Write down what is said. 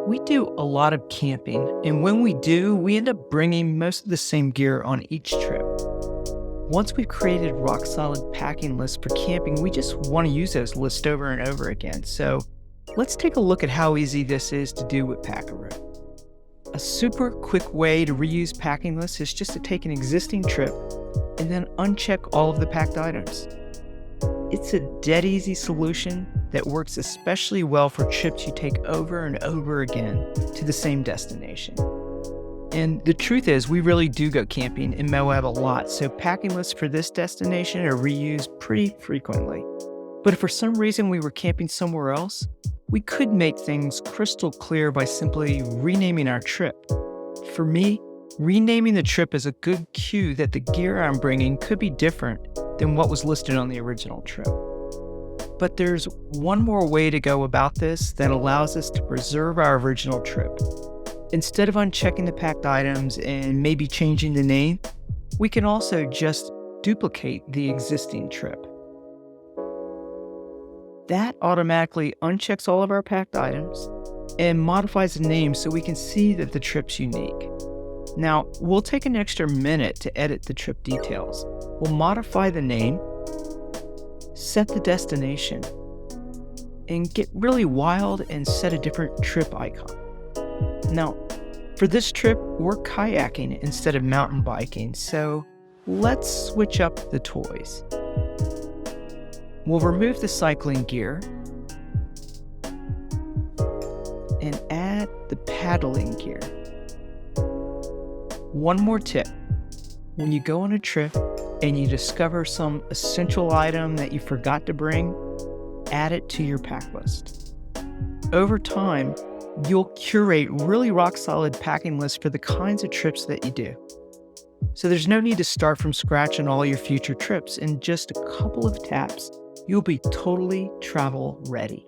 We do a lot of camping, and when we do, we end up bringing most of the same gear on each trip. Once we've created rock-solid packing lists for camping, we just want to use those lists over and over again. So let's take a look at how easy this is to do with Pack-A-Row. A super quick way to reuse packing lists is just to take an existing trip and then uncheck all of the packed items. It's a dead easy solution that works especially well for trips you take over and over again to the same destination. And the truth is, we really do go camping in Moab a lot, so packing lists for this destination are reused pretty frequently. But if for some reason we were camping somewhere else, we could make things crystal clear by simply renaming our trip. For me, renaming the trip is a good cue that the gear I'm bringing could be different than what was listed on the original trip. But there's one more way to go about this that allows us to preserve our original trip. Instead of unchecking the packed items and maybe changing the name, we can also just duplicate the existing trip. That automatically unchecks all of our packed items and modifies the name so we can see that the trip's unique. Now, we'll take an extra minute to edit the trip details. We'll modify the name, set the destination, and get really wild and set a different trip icon. Now, for this trip, we're kayaking instead of mountain biking, so let's switch up the toys. We'll remove the cycling gear and add the paddling gear. One more tip. When you go on a trip and you discover some essential item that you forgot to bring, add it to your pack list. Over time, you'll curate really rock-solid packing lists for the kinds of trips that you do. So there's no need to start from scratch on all your future trips. In just a couple of taps, you'll be totally travel ready.